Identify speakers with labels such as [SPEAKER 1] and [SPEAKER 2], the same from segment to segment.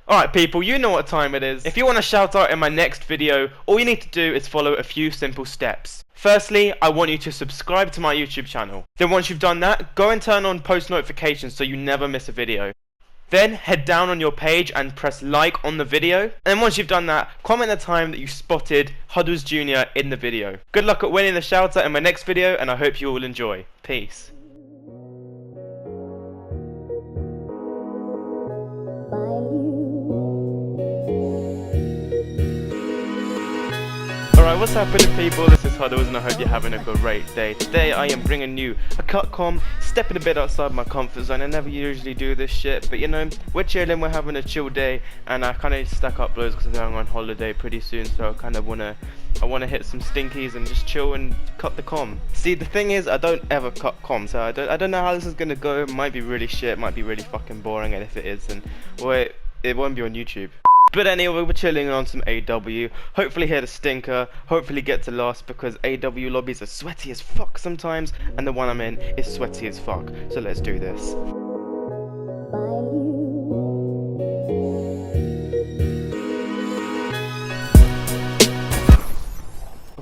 [SPEAKER 1] Alright people, you know what time it is. If you want a shout out in my next video, all you need to do is follow a few simple steps. Firstly, I want you to subscribe to my YouTube channel. Then once you've done that, go and turn on post notifications so you never miss a video. Then head down on your page and press like on the video. And once you've done that, comment the time that you spotted Huddles Jr. in the video. Good luck at winning the shout out in my next video, and I hope you all enjoy. Peace. Alright, what's happening people? This is Huddles and I hope you're having a great day. Today I am bringing you a cutcom, stepping a bit outside my comfort zone. I never usually do this shit, but you know, we're chilling, we're having a chill day, and I kind of stack up loads because I'm going on holiday pretty soon, so I kind of want to hit some stinkies and just chill and cut the com. See, the thing is, I don't ever cut com, so I don't know how this is gonna go. It might be really shit, might be really fucking boring, and if it is, then well, it won't be on YouTube. But anyway, we're chilling on some AW, hopefully hit a stinker, hopefully get to last, because AW lobbies are sweaty as fuck sometimes, and the one I'm in is sweaty as fuck, so let's do this.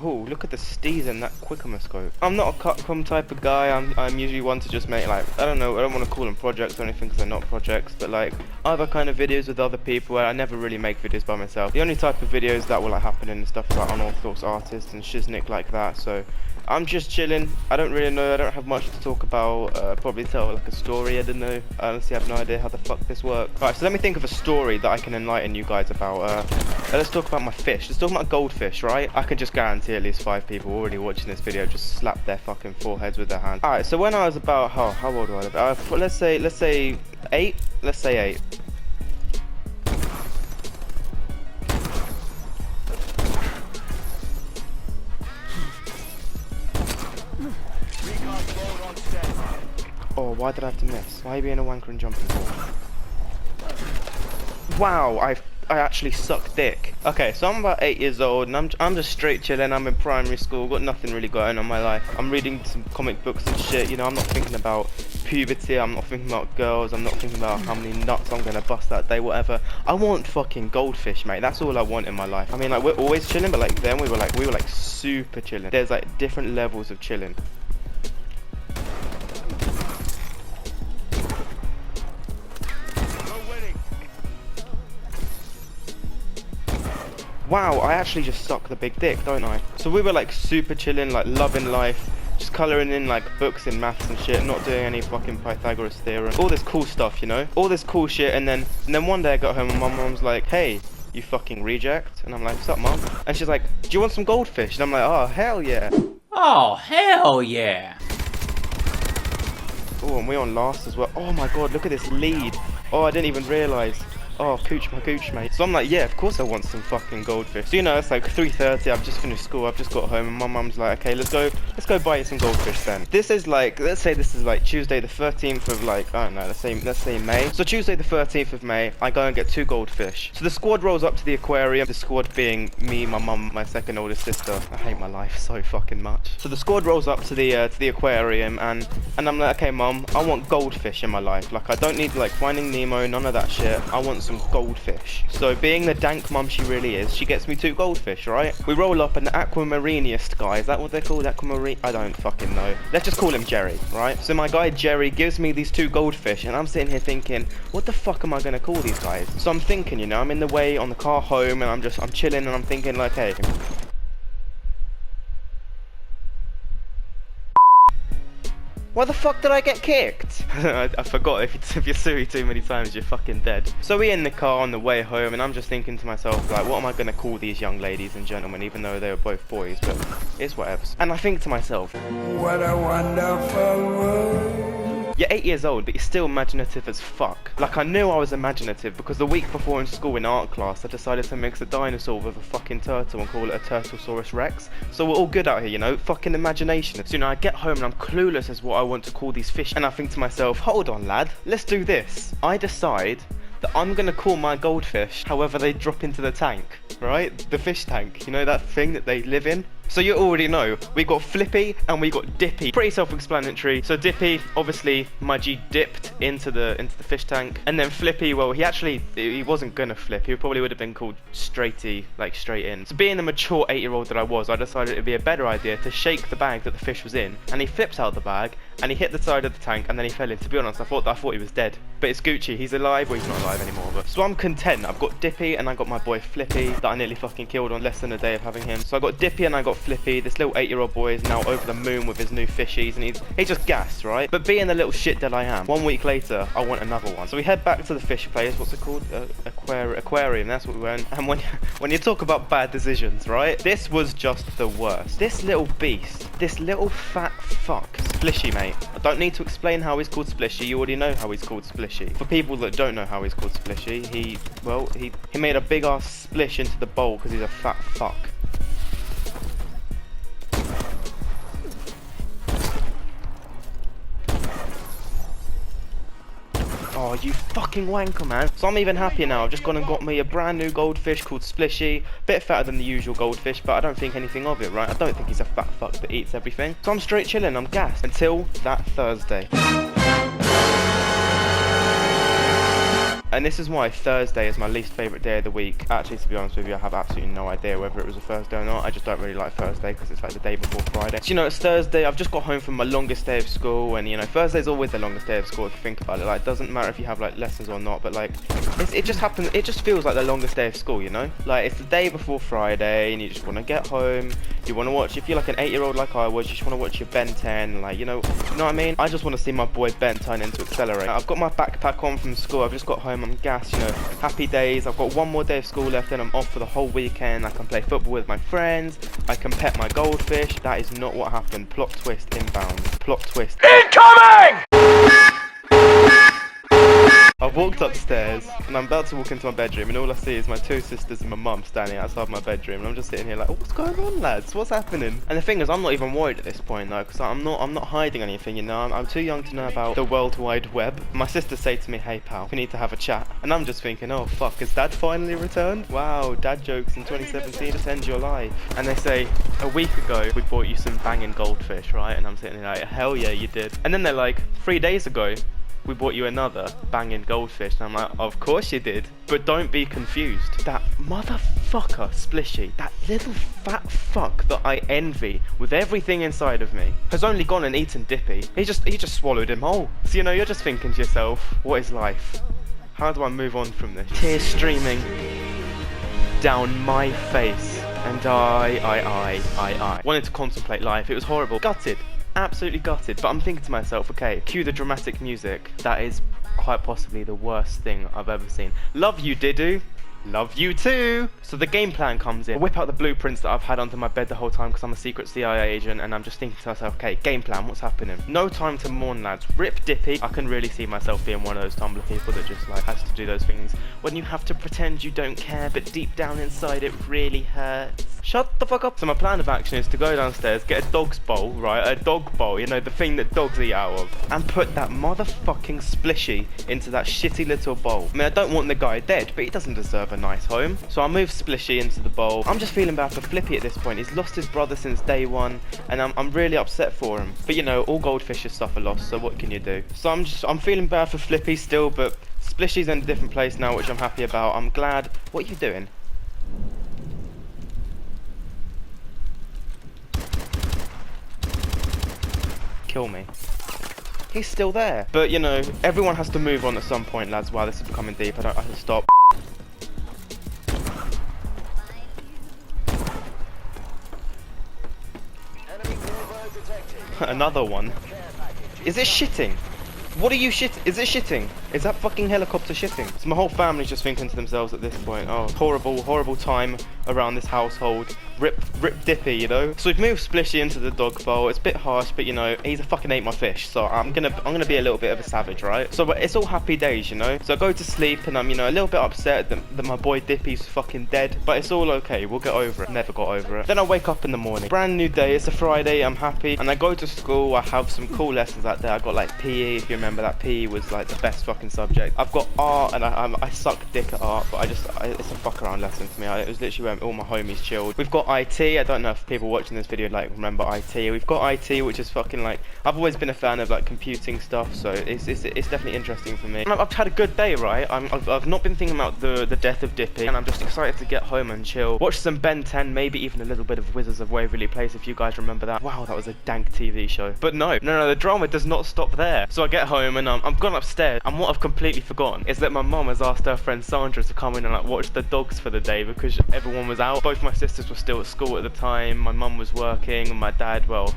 [SPEAKER 1] Oh, look at the steez in that quick-o-scope. I'm not a cutcom type of guy. I'm usually one to just make, like, I don't want to call them projects or anything because they're not projects, but like other kind of videos with other people. I never really make videos by myself. The only type of videos that will like happen in stuff about unorthodox artists and shiznick like that, so I'm just chilling. I don't really know, I don't have much to talk about. Probably tell like a story, I don't know. I honestly have no idea how the fuck this works. Alright, so let me think of a story that I can enlighten you guys about. Let's talk about my fish. Let's talk about goldfish, right? I can just guarantee at least 5 people already watching this video just slap their fucking foreheads with their hands. Alright, so when I was about, how old was I? Let's say 8? Let's say 8. Oh, why did I have to miss? Why are you being a wanker and jumping for? Wow, I actually suck dick. Okay, so I'm about 8 years old and I'm just straight chilling. I'm in primary school, got nothing really going on in my life. I'm reading some comic books and shit, you know, I'm not thinking about puberty, I'm not thinking about girls, I'm not thinking about how many nuts I'm gonna bust that day, whatever. I want fucking goldfish, mate. That's all I want in my life. I mean, like, we're always chilling, but like then we were like super chilling. There's like different levels of chilling. Wow, I actually just suck the big dick, don't I? So we were like super chilling, like loving life, just colouring in like books in maths and shit, not doing any fucking Pythagoras theorem, all this cool stuff, you know, all this cool shit. And then one day I got home and my mum's like, hey, you fucking reject. And I'm like, what's up, mum? And she's like, do you want some goldfish? And I'm like, oh hell yeah.
[SPEAKER 2] Oh hell yeah.
[SPEAKER 1] Oh, and we're on last as well. Oh my god, look at this lead. Oh, I didn't even realise. Oh, cooch my gooch, mate. So I'm like, yeah, of course I want some fucking goldfish. So, you know, it's like 3:30, I've just finished school, I've just got home, and my mum's like, okay, let's go buy you some goldfish then. This is like, let's say this is like Tuesday the 13th of like, I don't know, let's say May. So Tuesday the 13th of May, I go and get 2 goldfish. So the squad rolls up to the aquarium, the squad being me, my mum, my second oldest sister. I hate my life so fucking much. So the squad rolls up to the aquarium, and I'm like, okay, mum, I want goldfish in my life. Like, I don't need like Finding Nemo, none of that shit. I want some goldfish. So being the dank mum she really is, she gets me 2 goldfish, right? We roll up and the aquamariniest guy, is that what they're called? Aquamarine? I don't fucking know. Let's just call him Jerry, right? So my guy Jerry gives me these 2 goldfish and I'm sitting here thinking, what the fuck am I gonna call these guys? So I'm thinking, you know, I'm in the way on the car home and I'm chilling and I'm thinking like, hey, why the fuck did I get kicked? I forgot, if you sue me too many times, you're fucking dead. So we're in the car on the way home, and I'm just thinking to myself, like, what am I going to call these young ladies and gentlemen, even though they were both boys, but it's whatever. And I think to myself, what a wonderful world. You're 8 years old, but you're still imaginative as fuck. Like, I knew I was imaginative because the week before in school in art class, I decided to mix a dinosaur with a fucking turtle and call it a Turtlesaurus Rex. So we're all good out here, you know, fucking imagination. So, you know, I get home and I'm clueless as what I want to call these fish. And I think to myself, hold on, lad, let's do this. I decide that I'm gonna call my goldfish however they drop into the tank, right? The fish tank, you know, that thing that they live in? So you already know, we got Flippy and we got Dippy. Pretty self-explanatory. So Dippy, obviously, my G dipped into the fish tank. And then Flippy, well, he wasn't gonna flip. He probably would have been called Straighty, like straight in. So being the mature 8-year-old that I was, I decided it'd be a better idea to shake the bag that the fish was in. And he flipped out the bag and he hit the side of the tank and then he fell in. To be honest, I thought he was dead. But it's Gucci, he's alive. Well, he's not alive anymore. But so I'm content. I've got Dippy and I got my boy Flippy that I nearly fucking killed on less than a day of having him. So I got Dippy and I got Flippy. This little 8-year-old boy is now over the moon with his new fishies and he's just gassed, right? But being the little shit that I am, 1 week later, I want another one. So we head back to the fish place. What's it called? Aquarium. That's what we went. And when you talk about bad decisions, right? This was just the worst. This little beast, this little fat fuck, Splishy, mate. I don't need to explain how he's called Splishy. You already know how he's called Splishy. For people that don't know how he's called Splishy, he made a big ass splish into the bowl because he's a fat fuck. Oh, you fucking wanker, man. So I'm even happier now. I've just gone and got me a brand new goldfish called Splishy. Bit fatter than the usual goldfish, but I don't think anything of it, right? I don't think he's a fat fuck that eats everything. So I'm straight chilling, I'm gassed. Until that Thursday. And this is why Thursday is my least favourite day of the week. Actually, to be honest with you, I have absolutely no idea whether it was a Thursday or not. I just don't really like Thursday because it's like the day before Friday. So, you know, it's Thursday. I've just got home from my longest day of school. And, you know, Thursday's always the longest day of school if you think about it. Like, it doesn't matter if you have, like, lessons or not. But, like, it just happens. It just feels like the longest day of school, you know? Like, it's the day before Friday and you just want to get home. You want to watch, if you're like an 8-year-old like I was, you just want to watch your Ben 10. Like, you know what I mean? I just want to see my boy Ben turn into Accelerate. I've got my backpack on from school. I've just got home. I'm gassed, you know. Happy days. I've got one more day of school left and I'm off for the whole weekend. I can play football with my friends. I can pet my goldfish. That is not what happened. Plot twist inbound. Plot twist. Incoming! I walked upstairs and I'm about to walk into my bedroom and all I see is my two sisters and my mum standing outside my bedroom and I'm just sitting here like, oh, what's going on, lads? What's happening? And the thing is, I'm not even worried at this point though, because I'm not hiding anything, you know. I'm too young to know about the World Wide Web. My sisters say to me, hey pal, we need to have a chat. And I'm just thinking, oh fuck, has dad finally returned? Wow, dad jokes in 2017 just end your life. And they say, a week ago we bought you some banging goldfish, right? And I'm sitting here like, hell yeah, you did. And then they're like, 3 days ago we bought you another banging goldfish. And I'm like, of course you did. But don't be confused. That motherfucker, Splishy, that little fat fuck that I envy with everything inside of me, has only gone and eaten Dippy. He just swallowed him whole. So, you know, you're just thinking to yourself, what is life? How do I move on from this? Tears streaming down my face. And I wanted to contemplate life. It was horrible. Gutted. Absolutely gutted, but I'm thinking to myself, okay, cue the dramatic music. That is quite possibly the worst thing I've ever seen. Love you, Didu. Love you too! So the game plan comes in. I whip out the blueprints that I've had under my bed the whole time because I'm a secret CIA agent and I'm just thinking to myself, okay, game plan, what's happening? No time to mourn, lads. Rip Dippy. I can really see myself being one of those Tumblr people that just like has to do those things when you have to pretend you don't care but deep down inside it really hurts. Shut the fuck up. So my plan of action is to go downstairs, get a dog's bowl, right? A dog bowl, you know, the thing that dogs eat out of, and put that motherfucking Splishy into that shitty little bowl. I mean, I don't want the guy dead, but he doesn't deserve a nice home. So I move Splishy into the bowl. I'm just feeling bad for Flippy at this point. He's lost his brother since day one, and I'm really upset for him. But you know, all goldfishes suffer loss, so what can you do? So I'm feeling bad for Flippy still, but Splishy's in a different place now, which I'm happy about. I'm glad. What are you doing? Kill me. He's still there. But you know, everyone has to move on at some point, lads. Wow, this is becoming deep. I have to stop. Another one. Is it shitting? What are you Is it shitting? Is that fucking helicopter shitting? So my whole family's just thinking to themselves at this point, oh, horrible time around this household. Rip Dippy, you know? So we've moved Splishy into the dog bowl. It's a bit harsh, but you know, he's a fucking ate my fish, so I'm gonna be a little bit of a savage, right? So but it's all happy days, you know? So I go to sleep and I'm, you know, a little bit upset that my boy Dippy's fucking dead, but it's all okay, we'll get over it. Never got over it. Then I wake up in the morning. Brand new day, it's a Friday, I'm happy, and I go to school. I have some cool lessons that day. I got like PE, if you remember that. PE was like the best fucking fucking subject. I've got art, and I suck dick at art, but it's a fuck around lesson for me. It was literally when all my homies chilled. We've got IT. I don't know if people watching this video like remember IT. We've got IT, which is fucking like, I've always been a fan of like computing stuff, so it's definitely interesting for me. And I've had a good day, right? I've not been thinking about the death of Dippy, and I'm just excited to get home and chill, watch some Ben 10, maybe even a little bit of Wizards of Waverly Place, if you guys remember that. Wow, that was a dank TV show. But no, the drama does not stop there. So I get home and I've gone upstairs, and what I've completely forgotten is that my mum has asked her friend Sandra to come in and like watch the dogs for the day because everyone was out. Both my sisters were still at school at the time, my mum was working, and my dad, well,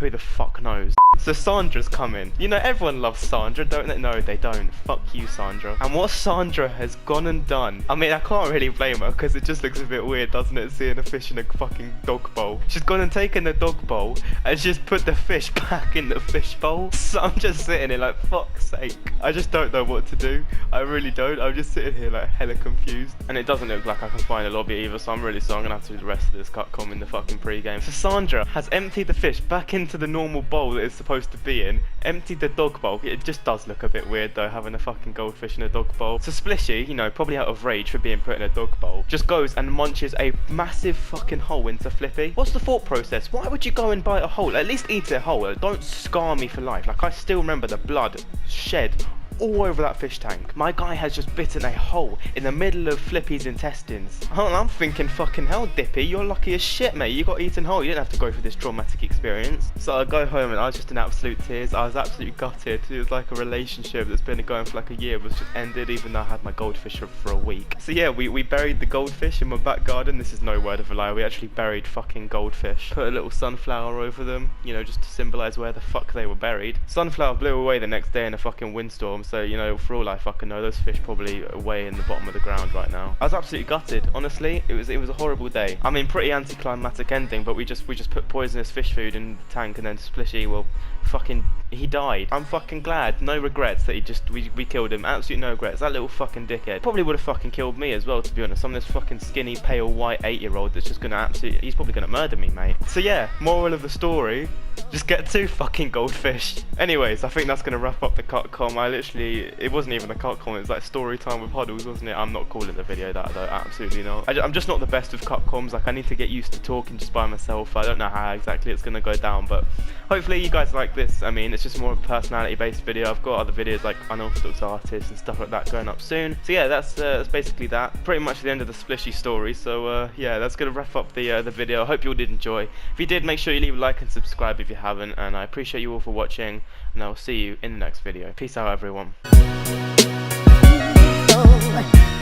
[SPEAKER 1] who the fuck knows? So Sandra's coming. You know, everyone loves Sandra, don't they? No, they don't. Fuck you, Sandra. And what Sandra has gone and done, I mean, I can't really blame her because it just looks a bit weird, doesn't it, seeing a fish in a fucking dog bowl. She's gone and taken the dog bowl and she's put the fish back in the fish bowl. So I'm just sitting here like, fuck's sake. I just don't know what to do. I really don't. I'm just sitting here like hella confused. And it doesn't look like I can find a lobby either, so I'm gonna have to do the rest of this cutcom in the fucking pre-game. So Sandra has emptied the fish back into the normal bowl that it's supposed to be in, emptied the dog bowl. It just does look a bit weird though, having a fucking goldfish in a dog bowl. So Splishy, you know, probably out of rage for being put in a dog bowl, just goes and munches a massive fucking hole into Flippy. What's the thought process? Why would you go and bite a hole? At least eat it whole. Don't scar me for life. Like, I still remember the blood shed all over that fish tank. My guy has just bitten a hole in the middle of Flippy's intestines. Oh, I'm thinking, fucking hell, Dippy, you're lucky as shit, mate. You got eaten whole. You didn't have to go through this traumatic experience. So I go home and I was just in absolute tears. I was absolutely gutted. It was like a relationship that's been going for like a year was just ended, even though I had my goldfish for a week. So yeah, we buried the goldfish in my back garden. This is no word of a lie. We actually buried fucking goldfish. Put a little sunflower over them, you know, just to symbolise where the fuck they were buried. Sunflower blew away the next day in a fucking windstorm. So, you know, for all I fucking know, those fish probably way in the bottom of the ground right now. I was absolutely gutted, honestly. It was a horrible day. I mean, pretty anticlimactic ending, but we just put poisonous fish food in the tank, and then Splishy, well, fucking, he died. I'm fucking glad. No regrets that we killed him. Absolutely no regrets. That little fucking dickhead probably would have fucking killed me as well, to be honest. I'm this fucking skinny, pale, white 8-year-old that's just gonna he's probably gonna murder me, mate. So yeah, moral of the story, just get 2 fucking goldfish. Anyways, I think that's gonna wrap up the cutcom. It wasn't even a cutcom, it was like story time with Huddles, wasn't it? I'm not calling the video that though, absolutely not. I'm just not the best with cutcoms. Like, I need to get used to talking just by myself. I don't know how exactly it's gonna go down, but hopefully you guys like this. I mean, it's just more of a personality based video. I've got other videos like unorthodox artists and stuff like that going up soon. So yeah, that's basically that. Pretty much the end of the Splishy story. So yeah, that's gonna wrap up the video. I hope you all did enjoy. If you did, make sure you leave a like and subscribe if you haven't, and I appreciate you all for watching, and I'll see you in the next video. Peace out, everyone.
[SPEAKER 3] Oh.